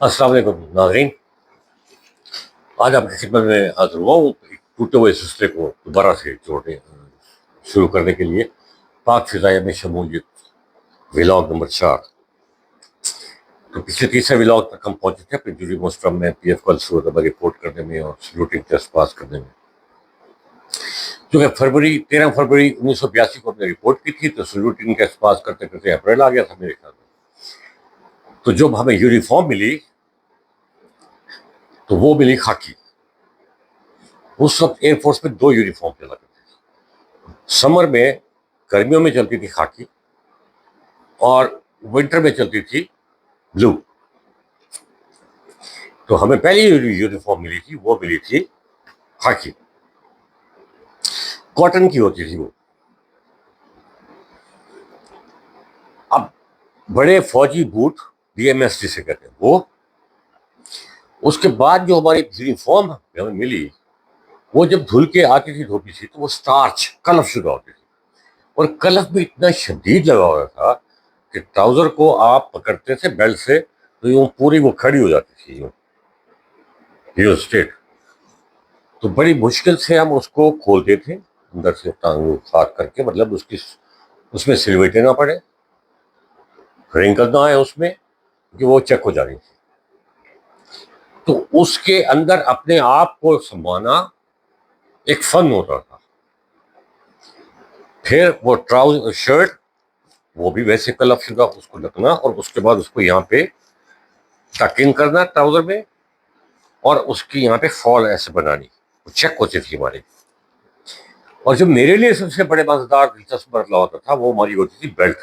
अस्सलाम वालेकुम नाज़रीन। आज आपकी खिदमत में हाजिर हुआ हूँ एक टूटे हुए सिलसिले को दोबारा से जोड़ने शुरू करने के लिए। पाक फ़िज़ाया में शमूलियत व्लॉग नंबर 4। तो पिछले तीसरे व्लॉग तक हम पहुंचे थे अपनी जूरी मोस्ट्रम में पीएफ को अलसूर रिपोर्ट करने में और लूटिंग टेस्ट पास करने में। क्योंकि 13 फरवरी 1982 को हमने रिपोर्ट की थी, तो लूटिंग टेस्ट पास करते करते अप्रैल आ गया था मेरे ख्याल में। तो जब हमें यूनिफॉर्म मिली तो वो मिली खाकी। उस वक्त एयरफोर्स में 2 यूनिफॉर्म चला करते थे। समर में, गर्मियों में चलती थी खाकी और विंटर में चलती थी ब्लू। तो हमें पहली यूनिफॉर्म मिली थी, वो मिली थी खाकी, कॉटन की होती थी वो। अब बड़े फौजी बूट BMS जिसे कहते हैं वो। उसके बाद जो हमारी यूनिफॉर्म हमें मिली, वो जब धुल के आती थी धोती थी तो वो स्टार्च कलफ शुरू होती थी, और कलफ भी इतना शदीद लगा हुआ था कि ट्राउजर को आप पकड़ते थे बेल्ट से तो यूं पूरी वो खड़ी हो जाती थी, यूं स्ट्रेट। तो बड़ी मुश्किल से हम उसको खोलते थे अंदर से टांग हाथ करके, मतलब उसमें सिलवटें ना पड़े, रिंकल ना आए उसमें, क्योंकि वो चेक हो जा रही थी। तो उसके अंदर अपने आप को संभालना एक फन होता था। फिर वो ट्राउजर शर्ट, वो भी वैसे कलफ शुदा उसको रखना, और उसके बाद उसको यहाँ पे टक इन करना ट्राउजर में, और उसकी यहाँ पे फॉल ऐसे बनानी, वो चेक होती थी हमारी। और जो मेरे लिए सबसे बड़े मजेदार दिलचस्प बदलाव होता था, वो हमारी होती थी बेल्ट,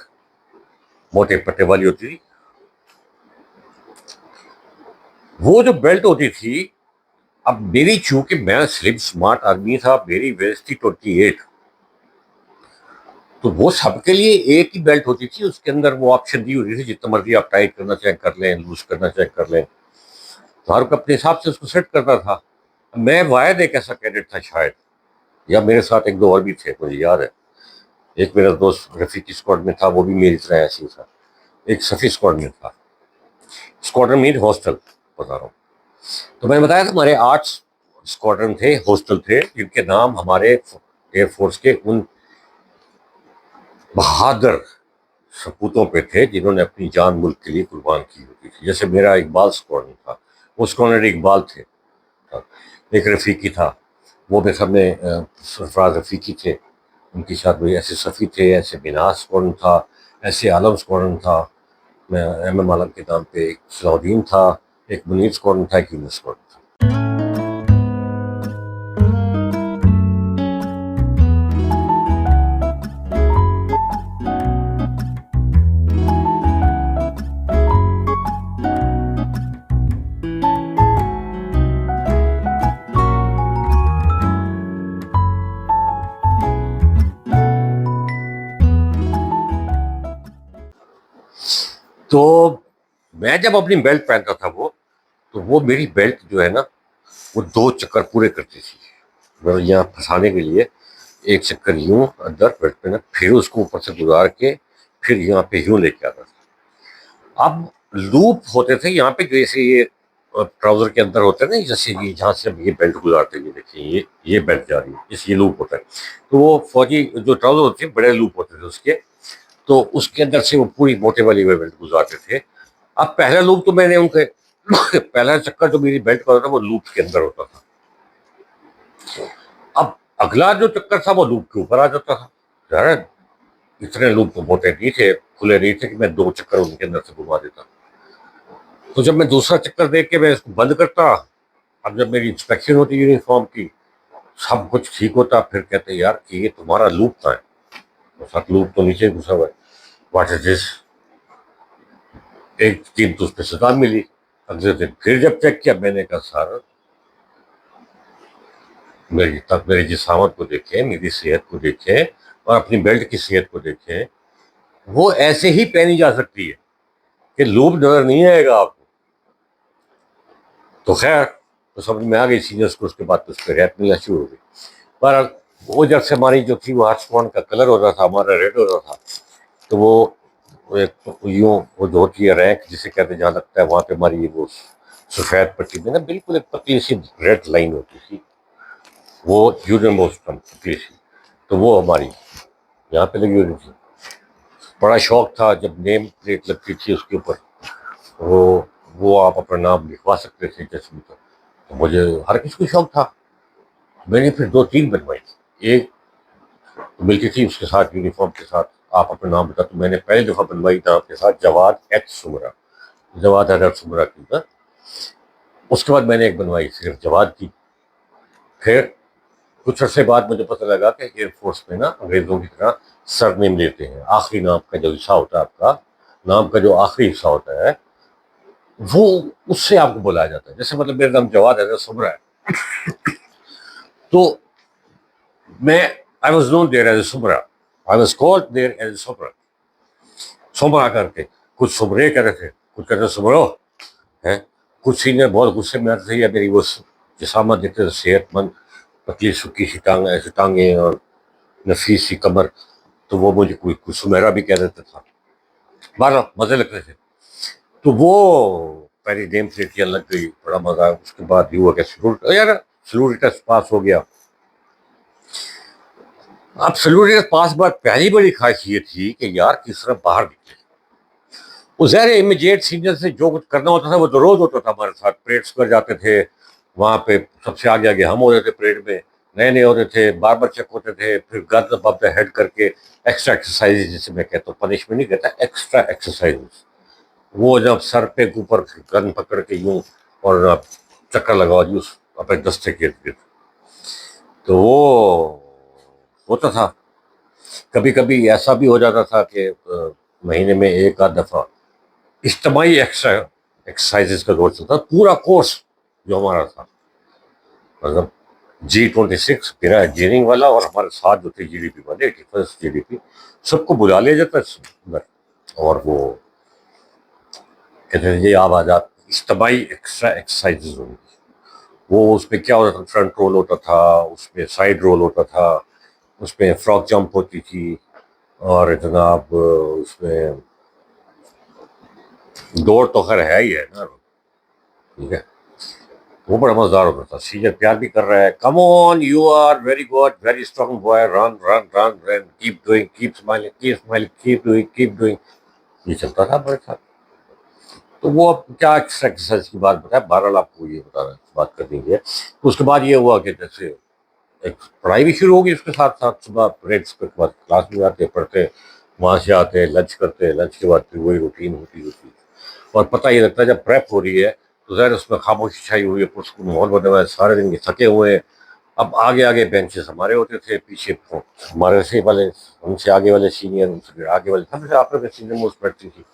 मोटे पट्टे वाली होती थी। वो जो बेल्ट होती थी, अब मेरी, चूंकि मैं स्लिम स्मार्ट आदमी था, मेरी वेस्ट थी 28, तो वो सबके लिए एक ही बेल्ट होती थी। उसके अंदर वो ऑप्शन दी होती थी, जितना मर्जी आप टाइट करना चाहे कर लें, लूज करना चाहे कर लें, तो हर को अपने हिसाब से उसको सेट करना था। मैं वायद एक ऐसा कैडेट था शायद, या मेरे साथ एक दो और भी थे, मुझे याद है। एक मेरा दोस्त रफीकी स्क्वाड में था, वो भी मेरी तरह ऐसी था। एक सफ़ी स्क्वाड में था, स्क्वाड्रन मीन हॉस्टल बता रहा हूँ। तो मैंने बताया था हमारे 8 स्क्वाड्रन थे, हॉस्टल थे, जिनके नाम हमारे एयरफोर्स के उन बहादुर सपूतों पे थे जिन्होंने अपनी जान मुल्क के लिए कुर्बान की होती थी। जैसे मेरा इकबाल स्क्वाड्रन था, वो स्क्वाड्रन इकबाल थे। एक रफीकी था, वो में सब में सरफराज रफीकी थे, उनके साथ भी ऐसे सफ़ी थे, ऐसे बिनास स्क्वाड्रन था, ऐसे आलम स्क्वाड्रन था, मैं MM आलम के नाम पे। एक सलाउद्दीन था, एक मुनीर स्क्वाड्रन था, एक यूनुस स्क्वाड्रन था। तो मैं जब अपनी बेल्ट पहनता था तो वो मेरी बेल्ट जो है ना, वो 2 चक्कर पूरे करती थी। मतलब यहाँ फंसाने के लिए एक चक्कर यूं अंदर बेल्ट पे ना, फिर उसको ऊपर से गुजार के फिर यहाँ पे यूं लेके आता था। अब लूप होते थे यहाँ पे, जैसे ये ट्राउजर के अंदर होते हैं ना, जैसे ये जहाँ से ये बेल्ट गुजारते हैं, ये देखिए ये बेल्ट जा रही है, ये लूप होता है। तो वो फौजी जो ट्राउजर होते हैं, बड़े लूप होते थे उसके, तो उसके अंदर से वो पूरी मोटे वाली बेल्ट गुजारते थे। अब पहला लूप तो मैंने उनके पहला चक्कर जो मेरी बेल्ट का होता था वो लूप के अंदर होता था। अब अगला जो चक्कर था वो लूप के ऊपर आ जाता था। यार इतने लूप तो मोटे नहीं थे, खुले नहीं थे कि मैं 2 चक्कर उनके अंदर से घुमा देता। तो जब मैं दूसरा चक्कर देख के मैं इसको बंद करता, अब जब मेरी इंस्पेक्शन होती यूनिफॉर्म की, सब कुछ ठीक होता, फिर कहते यार कि ये तुम्हारा लूप कहाँ है, तो 7 लूप तो नीचे घुसा हुआ है, व्हाट इज दिस। एक दिन तो उस पर सजा मिली। अगले दिन फिर जब चेक किया, मैंने कहा सर, मेरी जिसामत को देखें, मेरी सेहत को देखें, और अपनी बेल्ट की सेहत को देखें, वो ऐसे ही पहनी जा सकती है कि लूप नजर नहीं आएगा आपको। तो खैर, तो समझ में आ गई सीनियर्स को। उसके बाद तो उस पर रैप मिलना शुरू हो गई। पर वो जब से हमारी जो थी वो आसमान का कलर हो रहा था, हमारा रेड हो रहा था, तो वो एक तो यूं वो जो होती है रैक जिसे कहते हैं, जहाँ लगता है वहां पे हमारी वो सफेद पट्टी में ना बिल्कुल एक पतली सी रेड लाइन होती थी, वो यूनियन मोस्टम पतली सी, तो वो हमारी यहाँ पे लगी हुई थी। बड़ा शौक था जब नेम प्लेट लगती थी उसके ऊपर, वो वो आप अपना नाम लिखवा सकते थे चश्मे पर। तो मुझे हर किसी को शौक था। मैंने फिर 2-3 बनवाई थी। एक तो मिलती थी उसके साथ यूनिफॉर्म के साथ, आप अपना नाम बता। तो मैंने पहली दफा बनवाई था आपके साथ जवाद एच सुमरा, जवाद हैदर सुमरा की था। उसके बाद मैंने एक बनवाई सिर्फ जवाद की। फिर कुछ अर्से बाद मुझे पता लगा कि एयरफोर्स में ना अंग्रेजों की तरह सरनेम लेते हैं, आखिरी नाम का जो हिस्सा होता है आपका, नाम का जो आखिरी हिस्सा होता है, वो उससे आपको बुलाया जाता है। जैसे मतलब मेरा नाम जवाद हैदर सुमरा है, तो मैं I was known there as Sumra, I was called there as Sumra, Sumra करके। कुछ सुमरे कह रहे थे, कुछ कहते सुमरो है। कुछ सीनियर बहुत गुस्से में आते थे, या मेरी वो जिसामत देखते थे, सेहतमंद पतली सुखी सी टांग, ऐसी टांगे और नफीस सी कमर, तो वो मुझे कोई कुछ सुमेरा भी कह देता था। बारह मजे लगते थे। तो वो पहली नेम प्लेट की लग गई, बड़ा मजा आया। उसके बाद ये हुआ कि यार सैल्यूट टेस्ट पास हो गया। अब सैल्यूट टेस्ट पास बाद पहली बड़ी ख्वाहिश ये थी कि यार किस तरह बाहर निकले। वो जहर इमीडिएट सीनियर से जो कुछ करना होता था वो तो रोज होता था हमारे साथ। परेड स्क्वायर जाते थे, वहां पे सबसे आगे आगे हम होते थे परेड में, नए नए होते थे, बार बार चेक होते थे। फिर गन अबव द हेड करके एक्स्ट्रा एक्सरसाइज, जिसे मैं कहता हूँ, पनिशमेंट नहीं कहता, एक्स्ट्रा एक्सरसाइज। वो जब सर पे ऊपर गन पकड़ के यूं और आप चक्कर लगाओ जी उस अपने दस्ते के इर्द गिर्द, तो वो होता था। कभी कभी ऐसा भी हो जाता था कि महीने में एक आध दफा इज्तमाही एक्स्ट्रा एक्सरसाइजेस का दौर चलता, पूरा कोर्स जो हमारा था, मतलब G26 मेरा इंजीनियरिंग वाला और हमारे साथ जो थे जीडीपी वाले, 81st जीडीपी, सबको बुला लिया जाता है। और वो कहते थे ये आप आजाद इज्तमाही एक्स्ट्रा एक्सरसाइजेज होंगी। वो उसमें क्या होता था, फ्रंट रोल होता था, उसमें साइड रोल होता था, उसमें फ्रॉक जंप होती थी, और जनाब उसमें दौड़ तो खैर है ही है ना, ठीक है। वो बड़ा मजेदार होता था। सीनियर प्यार भी कर रहा है, come on you are very good, very strong boy, run run run run, keep doing, keep smiling, keep doing, keep doing. ये चलता था हमारे साथ। तो वो अब क्या एक्सरसाइज की बात बताया, 12 आपको ये बता रहा बात कर देंगे। तो उसके बाद ये हुआ कि जैसे एक पढ़ाई भी शुरू होगी उसके साथ साथ। सुबह परेड्स के बाद क्लास में जाते, पढ़ते, वहां से आते, लंच करते, लंच के बाद फिर वही रूटीन होती। और पता ही लगता है जब प्रेप हो रही है तो ज़ाहिर उसमें खामोशी छाई हुई है, पुरस्कून माहौल बना हुआ है, सारे दिन के थके हुए हैं। अब आगे आगे बेंचेस हमारे होते थे, पीछे हमारे से वाले, हमसे आगे वाले सीनियर, उनसे आगे वाले, सबसे आपने सीनियर मोस्ट बैठती थी।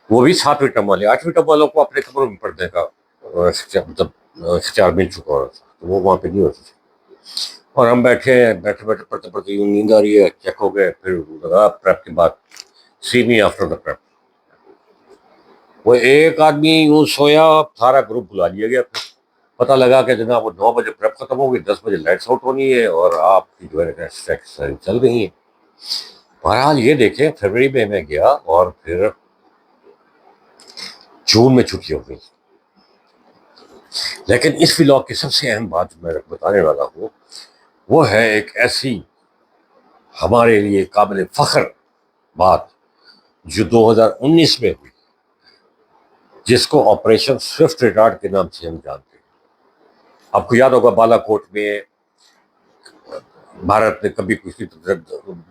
वो भी 7वीं टर्म वाले, 8वीं टर्म वालों को अपने कमरों में पढ़ने का मतलब इख्तियार मिल चुका होता था, तो वो वहाँ पे नहीं होते थे। और हम बैठे हैं, बैठे बैठे पढ़ते पढ़ते यूं नींद आ रही है, चेक हो गए। फिर लगा प्रेप के बाद, सी मी आफ्टर द प्रेप। वो एक आदमी यूं सोया, सारा ग्रुप बुला लिया गया। फिर पता लगा कि जनाब वो 9 बजे प्रेप खत्म होगी, 10 बजे लाइट्स आउट होनी है, और आपकी जो है एक्सरसाइज चल रही है। बहरहाल ये देखें, फरवरी में मैं गया और फिर जून में छुट्टी हो गई। लेकिन इस व्लॉग की सबसे अहम बात जो मैं बताने वाला हूँ, वो है एक ऐसी हमारे लिए काबिल फख्र बात जो 2019 में हुई, जिसको ऑपरेशन स्विफ्ट रिटार्ड के नाम से हम जानते हैं। आपको याद होगा बालाकोट में भारत ने कभी किसी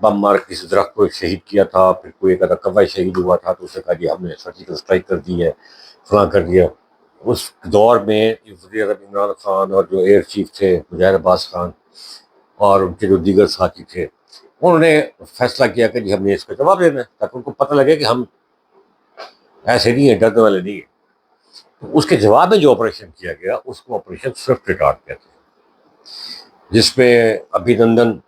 बम मार किसी दरख्त को शहीद किया था, फिर कोई एक कौवा शहीद हुआ था, तो उसने कहा जी हमने सर्जिकल स्ट्राइक कर दी है, फला कर दिया। उस दौर में वज़ीर आज़म इमरान खान और जो एयर चीफ थे मुजाहिर अब्बास खान और उनके जो दीगर साथी थे, उन्होंने फैसला किया कि जी हमने इसका जवाब देना है, ताकि उनको पता लगे कि हम ऐसे नहीं है, डरने वाले नहीं है। तो उसके जवाब में जो ऑपरेशन किया गया उसको ऑपरेशन स्विफ्ट रिटार्ड कहते हैं, जिसमें अभिनंदन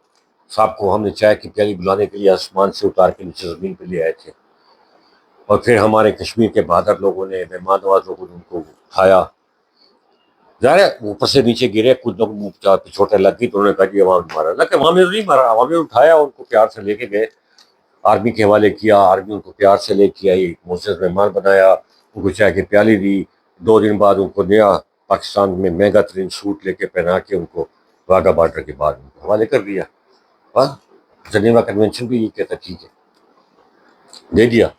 साहब को हमने चाय की प्याली बुलाने के लिए आसमान से उतार के नीचे जमीन पे ले आए थे, और फिर हमारे कश्मीर के बहादुर लोगों ने, मेहमान नवाज लोगों ने उनको उठाया। जाहिर है ऊपर से नीचे गिरे, कुछ लोग मुंह चोटें लग गई, तो उन्होंने कहा जी अवाम ने मारा, लेकिन अवाम ने नहीं मारा, अवाम ने उठाया, उनको प्यार से लेके गए आर्मी के हवाले किया, आर्मी उनको प्यार से लेके आई, मोअज़्ज़ज़ मेहमान बनाया, उनको चाय की प्याली दी। 2 दिन बाद उनको नया पाकिस्तान में महंगा तरीन सूट लेके पहना के उनको वाघा बॉर्डर के बाद उनको हवाले कर दिया। हाँ, जनेवा कन्वेंशन भी ये कहता ठीक है, दे दिया।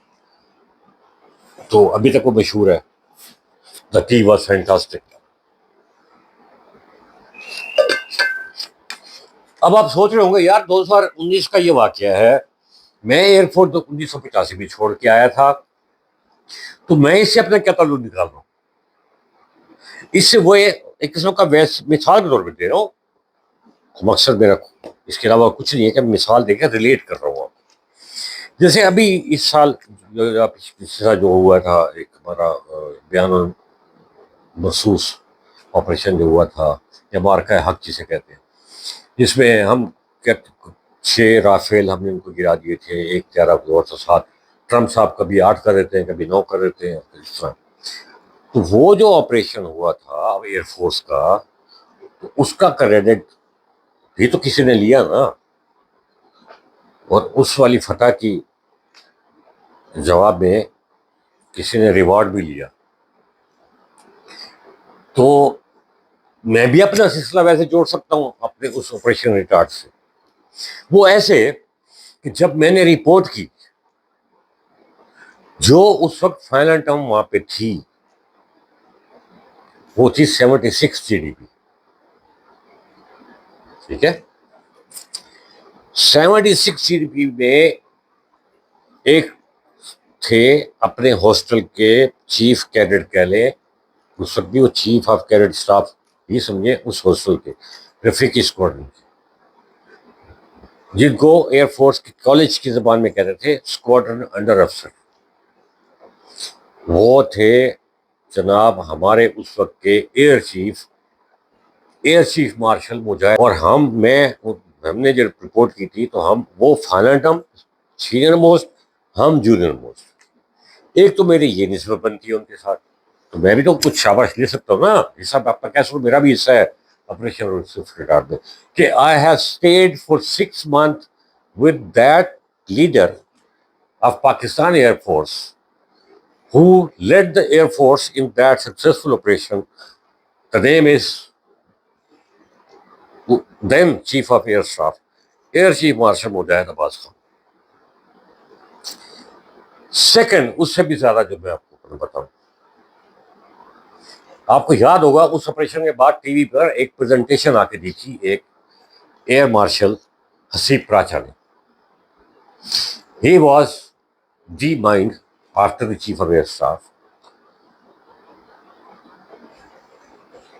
तो अभी तक वो मशहूर है, द टी वॉज फैंटास्टिक। अब आप सोच रहे होंगे यार 2019 का ये वाकया है, मैं एयरफोर्स 1985 में छोड़ के आया था, तो मैं इससे अपना क्या ताल्लुक निकाल रहा हूँ? इससे वो एक किस्म का वैस मिसाल के तौर पर दे रहा हूँ। मकसद मेरा इसके अलावा कुछ नहीं है कि मिसाल देकर रिलेट कर रहा हूँ। जैसे अभी इस साल पिछले साल जो हुआ था, एक हमारा बयान महसूस ऑपरेशन जो हुआ था, या मार्का हक जिसे कहते हैं, जिसमें हम क्या 6 राफेल हमने उनको गिरा दिए थे, 1 11 2 7। ट्रम्प साहब कभी 8 कर देते हैं, कभी 9 कर देते हैं, इस तरह। तो वो जो ऑपरेशन हुआ था अब एयरफोर्स का, तो उसका क्रेडिट भी तो किसी ने लिया ना, और उस वाली फतह की जवाब में किसी ने रिवॉर्ड भी लिया। तो मैं भी अपना सिलसिला वैसे जोड़ सकता हूँ अपने उस ऑपरेशन रिटार्ड से। वो ऐसे कि जब मैंने रिपोर्ट की, जो उस वक्त फाइनल टर्म वहां पे थी, वो थी 76 जीडीपी। ठीक है, 76 जीडीपी में एक थे अपने हॉस्टल के चीफ कैडेट कह ले, उस वक्त भी वो चीफ ऑफ कैडेट स्टाफ ही समझे, उस हॉस्टल के रफीकी स्क्वाड्रन के, जिनको एयरफोर्स के कॉलेज की जबान में कहते थे स्क्वाड्रन अंडर अफसर। वो थे जनाब हमारे उस वक्त के एयर चीफ मार्शल मुजाहिद, और हमने जब रिपोर्ट की थी तो हम वो फाइनल टर्म सीनियर मोस्ट, हम जूनियर मोस्ट। एक तो मेरी ये निस्बत बनती है उनके साथ, तो मैं भी तो कुछ शाबाश ले सकता हूँ ना। हिस्सा आपका क्या सुनो, मेरा भी हिस्सा है ऑपरेशन रिटार्ड में, कि I have stayed for 6 months with that leader of Pakistan Air Force who led the Air Force in that successful operation. The name is then Chief of Air Staff, Air Chief Marshal Mujahid Abbas Khan. Second, उससे भी ज्यादा जो मैं आपको बताऊं, आपको याद होगा उस ऑपरेशन के बाद टीवी पर एक प्रेजेंटेशन आके दी थी एक एयर मार्शल हसीब प्राचा ने। He was the mind after the chief of air staff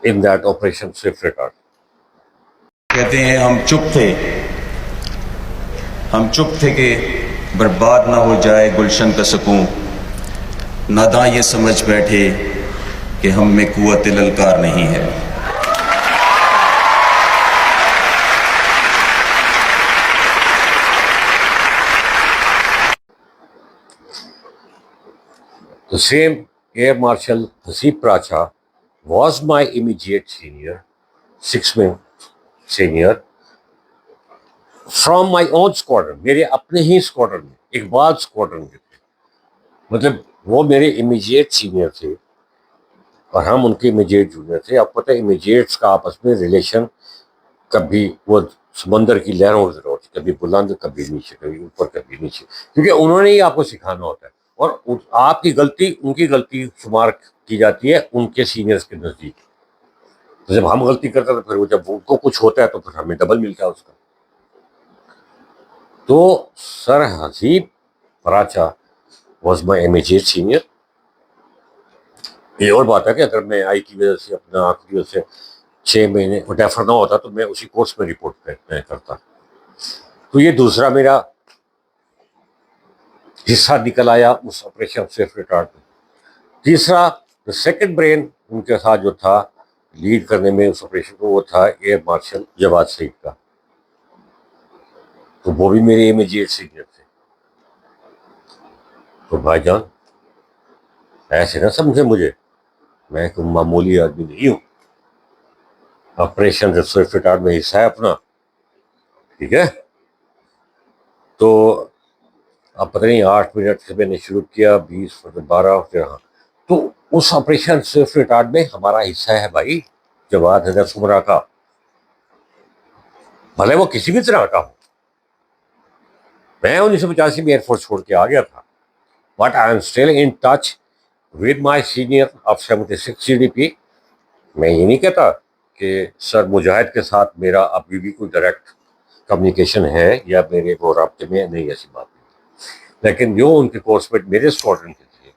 in that operation Swift retard. कहते हैं हम चुप थे कि बर्बाद ना हो जाए गुलशन का सुकून, नादां ये समझ बैठे कि हम में कुव्वत ललकार नहीं है। The same Air Marshal Hasib Pracha was my immediate senior, 6 month senior, from my own squadron, मेरे अपने ही स्क्वाड्रन में, इकबाल स्क्वाड्रन के थे। मतलब वो मेरे इमीडिएट सीनियर थे और हम उनके इमीडिएट जूनियर थे। आपको पता है इमीडिएट्स का आपस में रिलेशन कभी वो समंदर की लहरों की तरह होती, कभी बुलंद कभी नीचे, कभी ऊपर कभी नीचे, क्योंकि उन्होंने ही आपको सिखाना होता है। और आपकी गलती उनकी गलती शुमार की जाती है उनके सीनियर्स के नज़दीक। तो जब हम गलती करते हैं तो फिर वो जब उनको कुछ होता है तो फिर हमें डबल मिलता है उसका। तो sir Haseeb Paracha was my immediate senior. ये और बात है कि अगर मैं आई की वजह से अपना आखिरी वजह से 6 महीने डेफर ना होता तो मैं उसी कोर्स में रिपोर्ट करता। तो ये दूसरा मेरा हिस्सा निकल आया उस ऑपरेशन सेफ रिटार्ड में। तीसरा, द सेकंड ब्रेन उनके साथ जो था लीड करने में उस ऑपरेशन को, वो था एयर मार्शल जवाद सईद का। तो वो भी मेरे इमीडिएट सीनियर थे। तो भाईजान ऐसे ना समझे मुझे, मैं कोई मामूली आदमी नहीं हूँ। ऑपरेशन सेफ रिटार्ड में हिस्सा है अपना, ठीक है। तो अब पता नहीं 8 मिनट से मैंने शुरू किया, 20 फिर 12 फिर हाँ। तो उस ऑपरेशन स्विफ्ट रिटार्ड में हमारा हिस्सा है भाई, जवाद हैदर सुमरा का, भले वो किसी भी तरह का हो। मैं 1985 में एयरफोर्स छोड़ के आ गया था, but I am still in touch with my senior of 76 GDP। मैं ये नहीं कहता कि सर मुजाहिद के साथ मेरा अभी भी कोई डायरेक्ट कम्युनिकेशन है या मेरे वो राब्ते में नहीं, ऐसी बात नहीं। लेकिन जो उनके कोर्समेट मेरे स्क्वाड्रन के थे,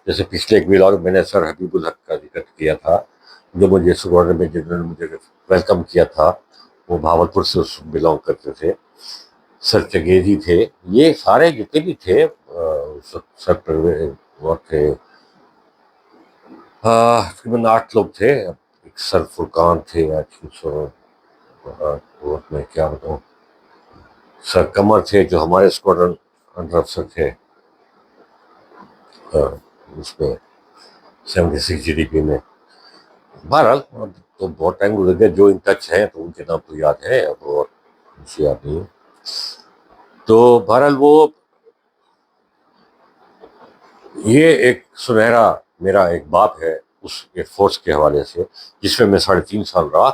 जैसे पिछले एक व्लॉग मैंने सर हबीबुल हक का जिक्र किया था, जो मुझे स्क्वाड्रन में जिन्होंने मुझे वेलकम किया था, वो भावलपुर से बिलोंग करते थे। सर चगेजी थे, ये सारे जितने भी थे सर वो थे, तकरीबन 8 लोग थे। एक सर फुरकान थे, और मैं क्या बताऊँ, सर कमर थे जो हमारे स्क्वाड्रन अंडर अफसर थे उसमें 76 GDP में। बहरहाल अब तो बहुत टाइम गुजर गया, जो इन टच है तो उनके नाम तो याद है, अब और मुझे याद नहीं है। तो बहरहाल वो ये एक सुनहरा मेरा एक बाप है उस एयरफोर्स के हवाले से, जिसमें मैं 3.5 साल रहा,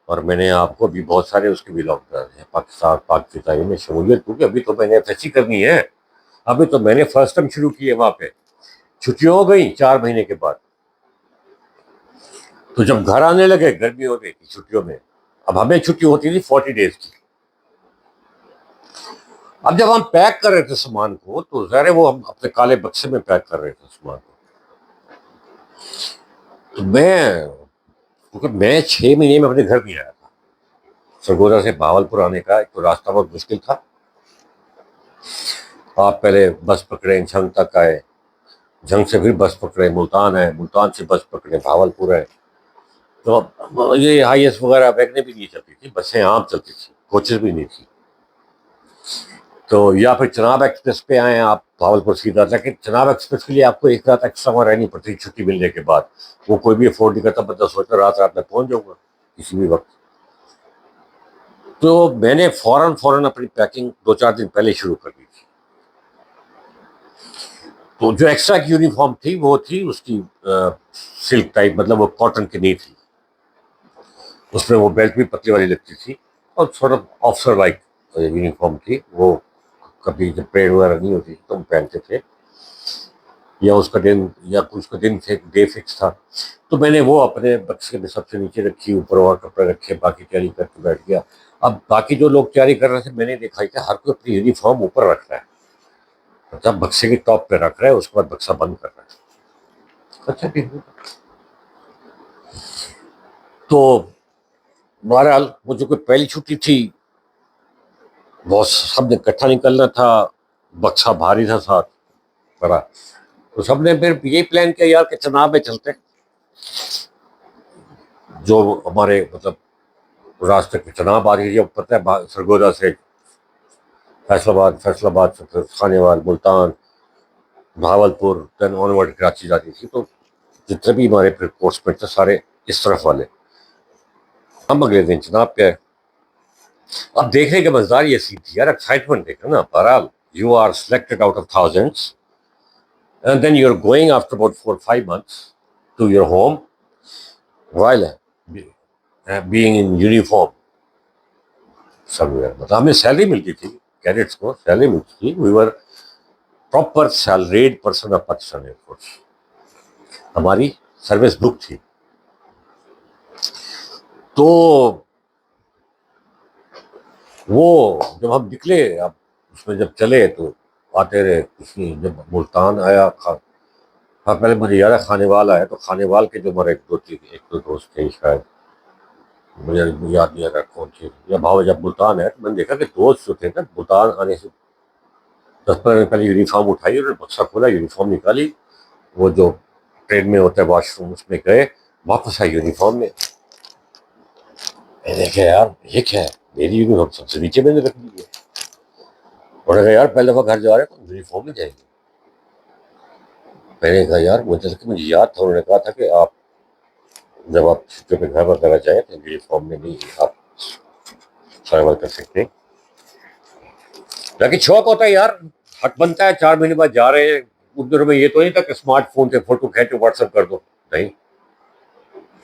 और मैंने आपको भी बहुत सारे उसके भी लॉग हैं, पाकिस्तान पाक फिजाई में शमूलियत, क्योंकि अभी तो मैंने FSC करनी है। अभी तो मैंने फर्स्ट टाइम शुरू की है वहाँ पे, छुट्टियां हो गई 4 महीने के बाद। तो जब घर आने लगे, गर्मी हो गई थी छुट्टियों में, अब हमें छुट्टी होती थी 40 डेज की। अब जब हम पैक कर रहे थे सामान को, तो ज़ाहिर है वो हम अपने काले बक्से में पैक कर रहे थे सामान को। तो क्योंकि मैं 6 महीने में अपने घर नहीं आया था। सरगोदा से भावलपुर आने का एक तो रास्ता बहुत मुश्किल था। आप पहले बस पकड़े, झंग तक आए, झंग से फिर बस पकड़े मुल्तान है, मुल्तान से बस पकड़े भावलपुर है। तो ये हाईएस वगैरह वैगने भी नहीं चलती थी, बसें आम चलती थी, कोचेस भी नहीं थी। तो या फिर चनाब एक्सप्रेस पे आए आप भावलपुर सीधा, लेकिन चनाब एक्सप्रेस के लिए आपको एक रात एक्स्ट्रा वहाँ रहनी पड़ती छुट्टी मिलने के बाद। वो कोई भी अफोर्ड नहीं करता, बंदा सोचता रात रात में पहुंच जाऊंगा किसी भी वक्त। तो मैंने फौरन अपनी पैकिंग 2-4 दिन पहले शुरू कर दी थी। तो जो एक्स्ट्रा की यूनिफॉर्म थी वो थी उसकी सिल्क टाइप, मतलब वो कॉटन की नहीं थी, उसमें वो बेल्ट भी पतली वाली लगती थी, और थोड़ा ऑफिसर लाइक यूनिफॉर्म थी वो। कभी जब परेड वगैरह नहीं होती तो हम पहनते थे, या उसका दिन या उसका दिन डे फिक्स था। तो मैंने वो अपने बक्से में सबसे नीचे रखी, ऊपर और कपड़े रखे, बाकी तैयारी करके बैठ गया। अब बाकी जो लोग तैयारी कर रहे थे, मैंने देखा कि हर कोई अपनी यूनिफॉर्म ऊपर रख रहा है, मतलब बक्से के टॉप पे रख रहा है, उसके बाद बक्सा बंद कर रहा है। अच्छा भी हुआ। तो बहरहाल वो जो कोई पहली छुट्टी थी, बहुत सबने इकट्ठा निकलना था, बक्सा भारी था साथ बड़ा। तो सबने फिर यही प्लान किया यार कि चनाब में चलते हैं, जो हमारे मतलब रास्ते पे चनाब आ रही है, पता है सरगोदा से फैसलाबाद से फिर खानेवाल, मुल्तान, भावलपुर, देन ऑनवर्ड कराची जाती थी। तो जितने भी हमारे फिर कोर्समेट थे सारे इस तरफ वाले, हम अगले दिन चनाब पे आए। अब देखने का मजेदार ये सीन थी यार, एक्साइटमेंट देखा ना। बहरहाल you are selected out of thousands, and then you're going after about 4 or 5 months to your home while being in uniform somewhere। मतलब हमें सैलरी मिलती थी, कैडेट्स को सैलरी मिलती थी। We were proper salaried person of Pakistan air force, हमारी service book थी। तो वो जब हम निकले, अब उसमें जब चले तो आते रहे कुछ नहीं। जब मुल्तान आया हाँ, पहले मुझे याद है खानेवाल आया, तो खानेवाल के जो हमारे एक दो दोस्त थे शायद, मुझे याद नहीं आ रहा कौन थे, या भाव जब मुल्तान है तो मैंने देखा कि दोस्त जो थे ना, मुल्तान आने से 10-15 मिनट पहले यूनिफॉर्म उठाई, उन्होंने बक्सा खोला, यूनिफॉर्म निकाली, वो जो ट्रेन में होता है वॉशरूम, उसमें गए, वापस आई यूनिफॉर्म में। मैंने कहा यार ये क्या है, मेरी यूनिफॉर्म सबसे नीचे मैंने रख दी है। उन्होंने कहा यार पहले दफा घर जा रहे तो यूनिफॉर्म में जाएंगे। मैंने कहा यार मुझे याद था, उन्होंने कहा था कि आप जब आप छुट्टियों पे घर वगैरह जाए तो यूनिफॉर्म में नहीं आप ट्रैवल कर सकते। ताकि शौक होता है यार, हक बनता है, 4 महीने बाद जा रहे हैं। उस दिनों में ये तो नहीं था कि स्मार्टफोन से फोटो खींचो व्हाट्सएप कर दो, नहीं।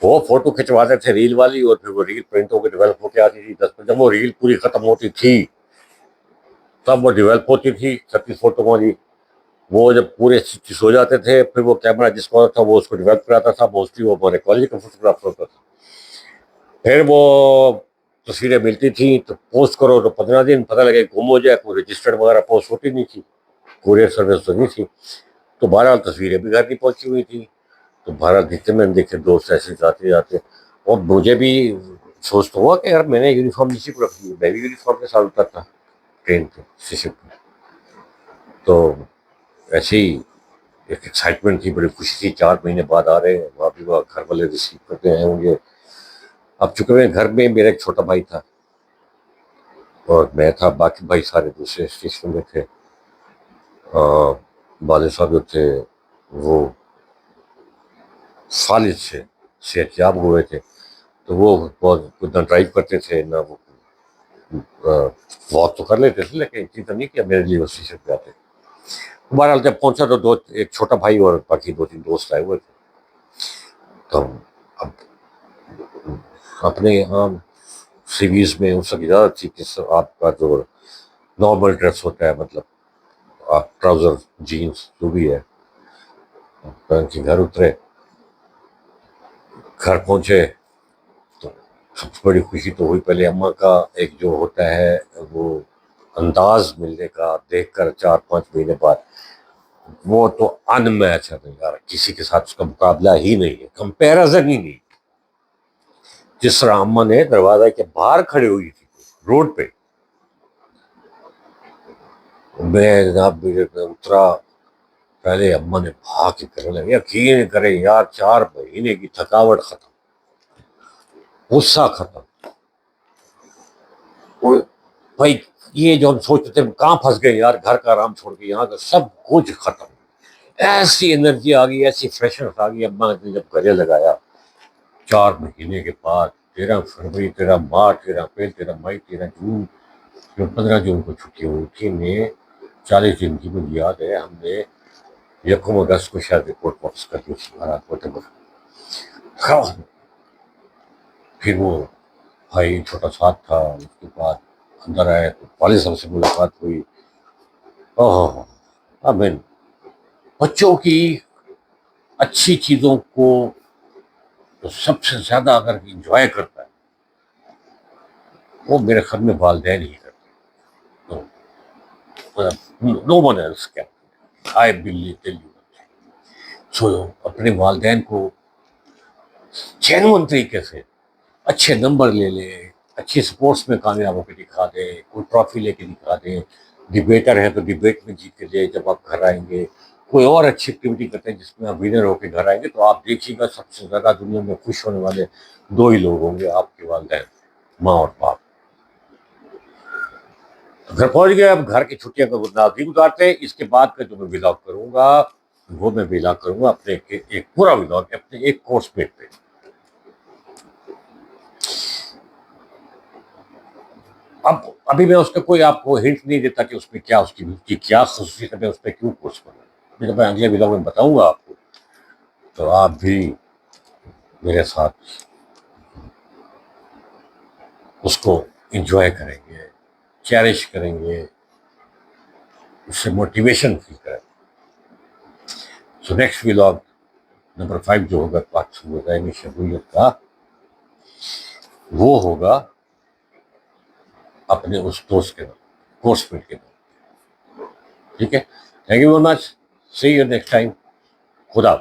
वो फोटो खिंचवाते थे रील वाली, और फिर वो रील प्रिंट होकर डेवलप होकर आती थी 10 मिनट। जब वो रील पूरी खत्म होती थी तब वो डेवलप होती थी 36 फोटो वाली। वो जब पूरे 36 हो जाते थे, फिर वो कैमरा जिसको था वो उसको डेवलप कराता था, मोस्टली वो हमारे कॉलेज का फोटोग्राफर होता था। फिर वो तस्वीरें मिलती थी तो पोस्ट करो तो 15 दिन, पता लगे गुम हो जाए, कोई रजिस्टर्ड वगैरह पोस्ट होती नहीं थी, कुरियर सर्विस तो नहीं थी। तो बहरहाल तस्वीरें भी घर नहीं पहुंची हुई थी। तो बहरहाल दिखते मैंने देखे दोस्त ऐसे जाते जाते, और मुझे भी सोच तो हुआ कि यार मैंने यूनिफॉर्म नीचे को रख दी, मैं भी यूनिफॉर्म के साथ उतरता ट्रेन पे स्टेशन पर। तो ऐसे ही एक एक्साइटमेंट थी, बड़ी खुशी थी, 4 महीने बाद आ रहे हैं, वहाँ भी वहाँ घर वाले रिसीव करते हैं मुझे। अब चूंकि मेरे घर में मेरा एक छोटा भाई था और मैं था, बाकी भाई सारे दूसरे स्टेशन में थे। वाले साहब जो थे वो खालिद से सेहतयाब हुए थे, तो वो बहुत ना ड्राइव करते थे ना वो वॉक तो कर लेते थे, लेकिन इतनी तो नहीं कि मेरे लिए वो स्टेशन पे आते। बहरहाल जब पहुंचा तो एक छोटा भाई और बाकी 2-3 दोस्त आए हुए थे। तो अब अपने यहाँ सीरीज में उस वक्त इजाजत थी कि आपका जो नॉर्मल ड्रेस होता है, मतलब आप ट्राउजर जीन्स जो भी है पहन के घर उतरे। घर पहुंचे तो सबसे बड़ी खुशी तो हुई, पहले अम्मा का एक जो होता है वो अंदाज मिलने का देखकर 4-5 महीने बाद, वो तो अनमैच है यार, किसी के साथ उसका मुकाबला ही नहीं है, कंपैरिजन ही नहीं। जिस तरह अम्मा ने दरवाजा के बाहर खड़ी हुई थी रोड पे, मैं जनाब उतरा, पहले अम्मा ने भाग के करने लगे, यकीन करें यार 4 महीने की थकावट खत्म, गुस्सा खत्म। और भाई ये जो हम सोचते थे कहाँ फंस गए यार, घर का आराम छोड़ के यहाँ का सब कुछ खत्म। ऐसी एनर्जी आ गई, ऐसी फ्रेशनेस आ गई अम्मा ने जब गले लगाया 4 महीने के बाद। 13 फरवरी, 13 मार्च, 13 अप्रैल, 13 मई, 13 जून, जो 15 जून को छुट्टी हुई थी ने 40 दिन की मुझे याद है, हमने 1 अगस्त को शायद रिपोर्ट वापस कर दी थी। फिर वो भाई छोटा साथ था, उसके बाद अंदर आए तो वाले साहब से मुलाकात हुई। ओह, आई मीन बच्चों की अच्छी चीजों को तो सबसे ज्यादा अगर इंजॉय करता है वो मेरे ख्याल में वालिदैन ही करते हैं, no one else can, I believe tell you. So अपने वालिदैन को जेन्युइन तरीके से अच्छे नंबर ले ले, अच्छी स्पोर्ट्स में कामयाब होकर दिखा दे, कोई ट्रॉफी लेके दिखा दे, डिबेटर है तो डिबेट में जीत के दे जब आप घर आएंगे, कोई और अच्छी एक्टिविटी करते हैं जिसमें आप विनर होकर घर आएंगे, तो आप देखिएगा सबसे ज्यादा दुनिया में खुश होने वाले 2 ही लोग होंगे, आपके वालिदैन, माँ और बाप। घर पहुंच गए, अब घर की छुट्टियां का नाजी गुजारते हैं। इसके बाद का जो मैं व्लॉग करूंगा वो मैं व्लॉग करूंगा अपने एक पूरा व्लॉग अपने एक कोर्समेट पे। अब अभी मैं उसका कोई आपको हिंट नहीं देता कि उसमें क्या उसकी क्या खसूसियत है, मैं उस पर क्यों कोर्स कर रहा हूँ, जब मैं अगले व्लॉग में बताऊंगा आपको, तो आप भी मेरे साथ उसको एंजॉय करेंगे, चेरिश करेंगे, उससे मोटिवेशन फील करेंगे। सो नेक्स्ट व्लॉग नंबर 5 जो होगा पार्ट 2 होगा शमूलियत का, वो होगा अपने उस दोस्त के नाम, कोर्समेट के नाम। ठीक है, thank you very much, see you next time, खुदा।